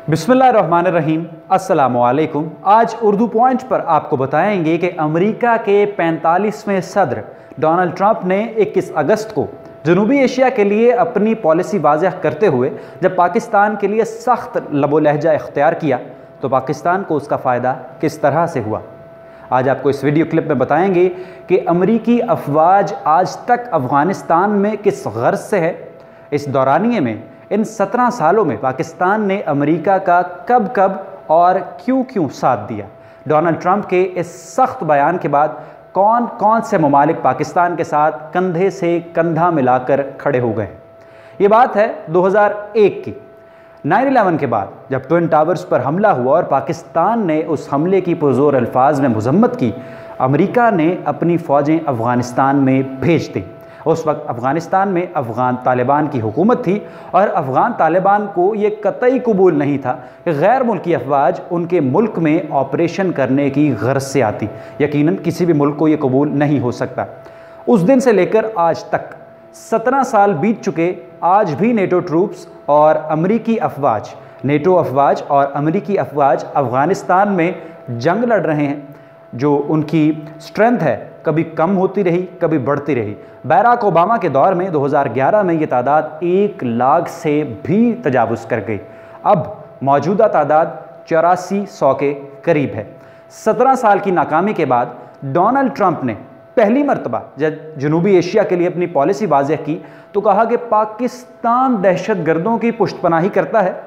बिस्मिल्लाहिर्रहमानिर्रहीम, अस्सलामुअलैकुम। आज उर्दू पॉइंट पर आपको बताएंगे कि अमेरिका के 45वें सदर डोनाल्ड ट्रंप ने 21 अगस्त को जनूबी एशिया के लिए अपनी पॉलिसी वाज़ह करते हुए जब पाकिस्तान के लिए सख्त लबो लहजा इख्तियार किया तो पाकिस्तान को उसका फ़ायदा किस तरह से हुआ। आज आपको इस वीडियो क्लिप में बताएंगे कि अमरीकी अफवाज आज तक अफ़गानिस्तान में किस गर्ज से है। इस दौरानिए में इन 17 सालों में पाकिस्तान ने अमेरिका का कब कब और क्यों क्यों साथ दिया। डोनाल्ड ट्रंप के इस सख्त बयान के बाद कौन कौन से ममालिक पाकिस्तान के साथ कंधे से कंधा मिलाकर खड़े हो गए। ये बात है 2001 की 9/11 के बाद जब ट्विन टावर्स पर हमला हुआ और पाकिस्तान ने उस हमले की पुरजोर अल्फाज में मजम्मत की। अमेरिका ने अपनी फ़ौजें अफ़गानिस्तान में भेज दी। उस वक्त अफ़गानिस्तान में अफ़गान तालिबान की हुकूमत थी और अफ़गान तालिबान को ये कतई कबूल नहीं था कि गैर मुल्की अफवाज उनके मुल्क में ऑपरेशन करने की गर्ज से आती। यकीनन किसी भी मुल्क को ये कबूल नहीं हो सकता। उस दिन से लेकर आज तक 17 साल बीत चुके। आज भी नेटो ट्रूप्स और अमरीकी अफवाज, नेटो अफवाज और अमरीकी अफवाज अफ़गानिस्तान में जंग लड़ रहे हैं। जो उनकी स्ट्रेंथ है कभी कम होती रही, कभी बढ़ती रही। बैराक ओबामा के दौर में 2011 में ये तादाद 1 लाख से भी तजावुज़ कर गई। अब मौजूदा तादाद 8400 के करीब है। 17 साल की नाकामी के बाद डोनाल्ड ट्रंप ने पहली मरतबा जब जनूबी एशिया के लिए अपनी पॉलिसी वाज़ह की तो कहा कि पाकिस्तान दहशत गर्दों की पुष्टपनाही करता है।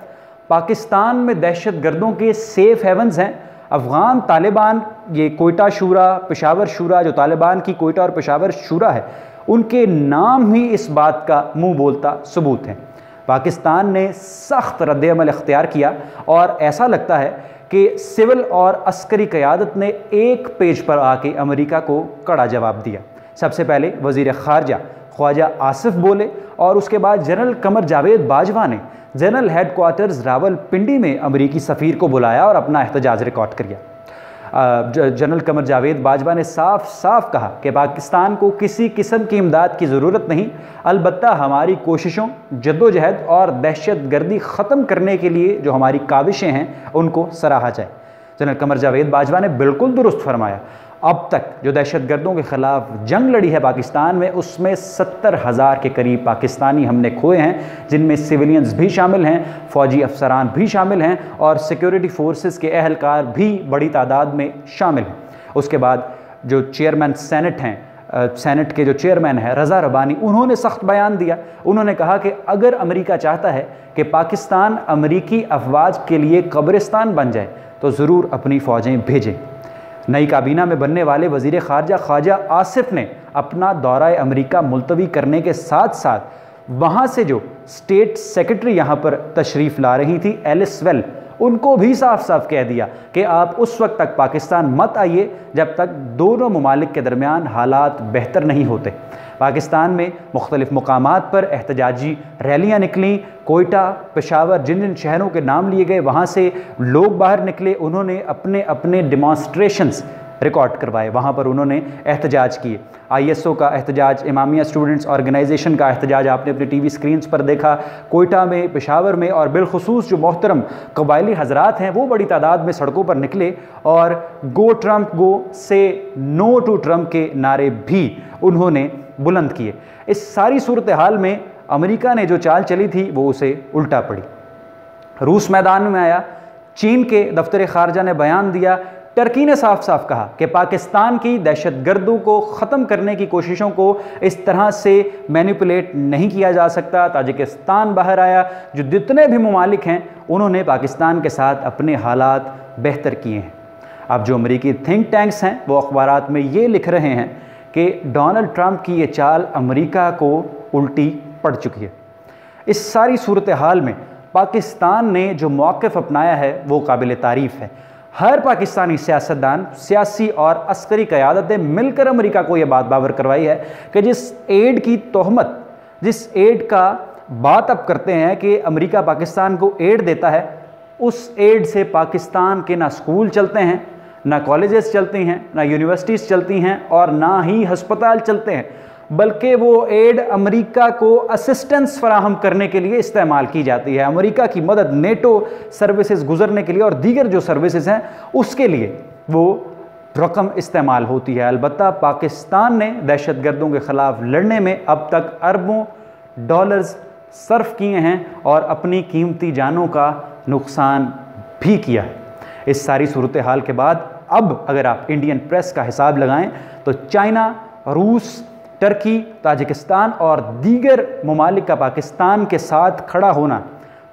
पाकिस्तान में दहशत गर्दों के सेफ हेवन्स हैं। अफ़गान तालिबान, ये कोयटा शूरा, पेशावर शूरा, जो तालिबान की कोयटा और पेशावर शूरा है, उनके नाम ही इस बात का मुंह बोलता सबूत है। पाकिस्तान ने सख्त रद्द-ए-अमल इख्तियार किया और ऐसा लगता है कि सिविल और अस्करी क़यादत ने एक पेज पर आके अमेरिका को कड़ा जवाब दिया। सबसे पहले वज़ीर ख़ारजा ख्वाजा आसिफ बोले और उसके बाद जनरल कमर जावेद बाजवा ने जनरल हेडक्वार्टर्स रावलपिंडी में अमरीकी सफ़ीर को बुलाया और अपना एहतजाज रिकॉर्ड किया। जनरल कमर जावेद बाजवा ने साफ साफ कहा कि पाकिस्तान को किसी किस्म की इमदाद की ज़रूरत नहीं, अलबत्ता हमारी कोशिशों, जद्दोजहद और दहशत गर्दी ख़त्म करने के लिए जो हमारी काविशें हैं उनको सराहा जाए। जनरल कमर जावेद बाजवा ने बिल्कुल दुरुस्त फरमाया। अब तक जो दहशत गर्दों के ख़िलाफ़ जंग लड़ी है पाकिस्तान में, उसमें 70,000 के करीब पाकिस्तानी हमने खोए हैं, जिनमें सिविलियंस भी शामिल हैं, फ़ौजी अफसरान भी शामिल हैं और सिक्योरिटी फोर्सेस के अहलकार भी बड़ी तादाद में शामिल हैं। उसके बाद जो चेयरमैन सेनेट हैं, सेनेट के जो चेयरमैन हैं रज़ा रबानी, उन्होंने सख्त बयान दिया। उन्होंने कहा कि अगर अमेरिका चाहता है कि पाकिस्तान अमरीकी अफवाज के लिए कब्रिस्तान बन जाए तो ज़रूर अपनी फ़ौजें भेजें। नई काबीना में बनने वाले वज़ीर ख़ारजा ख्वाजा आसिफ ने अपना दौरा अमेरिका मुलतवी करने के साथ साथ वहाँ से जो स्टेट सेक्रेटरी यहाँ पर तशरीफ़ ला रही थी एलिस वेल, उनको भी साफ साफ कह दिया कि आप उस वक्त तक पाकिस्तान मत आइए जब तक दोनों ममालिक के दरमियान हालात बेहतर नहीं होते। पाकिस्तान में मुख्तलिफ़ मकामात पर एहतजाजी रैलियाँ निकलीं। कोयटा, पेशावर, जिन जिन शहरों के नाम लिए गए वहाँ से लोग बाहर निकले। उन्होंने अपने अपने डिमॉन्स्ट्रेशंस रिकॉर्ड करवाए, वहाँ पर उन्होंने एहतजाज किए। ISO का एहतजाज, इमामिया स्टूडेंट्स ऑर्गेनाइजेशन का एहतजाज आपने अपनी TV स्क्रीन्स पर देखा। कोयटा में, पेशावर में और बिलखुसूस जो मोहतरम कबायली हजरात हैं वो बड़ी तादाद में सड़कों पर निकले और गो ट्रंप गो से नो टू ट्रंप के नारे भी उन्होंने बुलंद किए। इस सारी सूरत हाल में अमेरिका ने जो चाल चली थी वो उसे उल्टा पड़ी। रूस मैदान में आया, चीन के दफ्तर खारजा ने बयान दिया, टर्की ने साफ साफ कहा कि पाकिस्तान की दहशत गर्दों को ख़त्म करने की कोशिशों को इस तरह से मैनिपुलेट नहीं किया जा सकता। ताजिकिस्तान बाहर आया। जो जितने भी ममालिक हैं उन्होंने पाकिस्तान के साथ अपने हालात बेहतर किए हैं। अब जो अमरीकी थिंक टैंक्स हैं वो अखबारात में ये लिख रहे हैं कि डोनाल्ड ट्रंप की ये चाल अमेरिका को उल्टी पड़ चुकी है। इस सारी सूरत हाल में पाकिस्तान ने जो मौक़िफ़ अपनाया है वो काबिल तारीफ़ है। हर पाकिस्तानी सियासतदान, सियासी और अस्करी क़यादतें मिलकर अमेरिका को यह बात बावर करवाई है कि जिस एड की तोहमत, जिस एड का बात अब करते हैं कि अमेरिका पाकिस्तान को एड देता है, उस एड से पाकिस्तान के ना स्कूल चलते हैं, ना कॉलेजेस चलती हैं, ना यूनिवर्सिटीज़ चलती हैं और ना ही हस्पताल चलते हैं। بلکہ وہ ایڈ امریکہ کو اسسٹنس فراہم کرنے کے لیے استعمال کی جاتی ہے۔ امریکہ کی مدد نیٹو سروسز گزرنے کے لیے اور دیگر جو سروسز ہیں اس کے لیے وہ رقم استعمال ہوتی ہے۔ البتہ پاکستان نے دہشت گردوں کے خلاف لڑنے میں اب تک اربوں ڈالرز صرف کیے ہیں اور اپنی قیمتی جانوں کا نقصان بھی کیا ہے۔ اس ساری صورتحال کے بعد اب اگر آپ انڈین پریس کا حساب لگائیں تو چائنا، روس، ترکی، تاجکستان اور دیگر ممالک کا پاکستان کے ساتھ کھڑا ہونا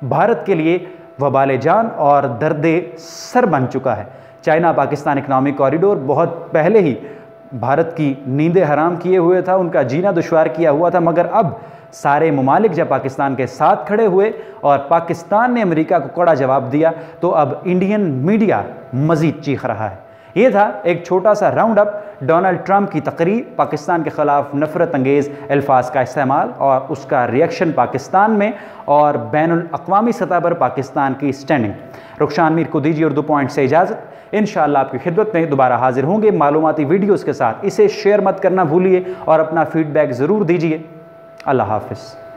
بھارت کے لیے وبال جان اور درد سر بن چکا ہے۔ چائنا پاکستان اکنامک کوریڈور بہت پہلے ہی بھارت کی نیندیں حرام کیے ہوئے تھا، ان کا جینا دشوار کیا ہوا تھا، مگر اب سارے ممالک جب پاکستان کے ساتھ کھڑے ہوئے اور پاکستان نے امریکہ کو کڑا جواب دیا تو اب انڈین میڈیا مزید چیخ رہا ہے۔ یہ تھا ایک چھوٹا سا راؤنڈ اپ ڈونلڈ ٹرمپ کی تقریر، پاکستان کے خلاف نفرت انگیز الفاظ کا استعمال اور اس کا ریئیکشن پاکستان میں اور بین الاقوامی سطح پر پاکستان کی سٹینڈنگ۔ رخشان میر کو دیجیے اردو پوائنٹ سے اجازت، انشاءاللہ آپ کی خدمت میں دوبارہ حاضر ہوں گے معلوماتی ویڈیوز کے ساتھ۔ اسے شیئر مت کرنا بھولیے اور اپنا فیڈ بیک ضرور دیجیے۔ اللہ حافظ۔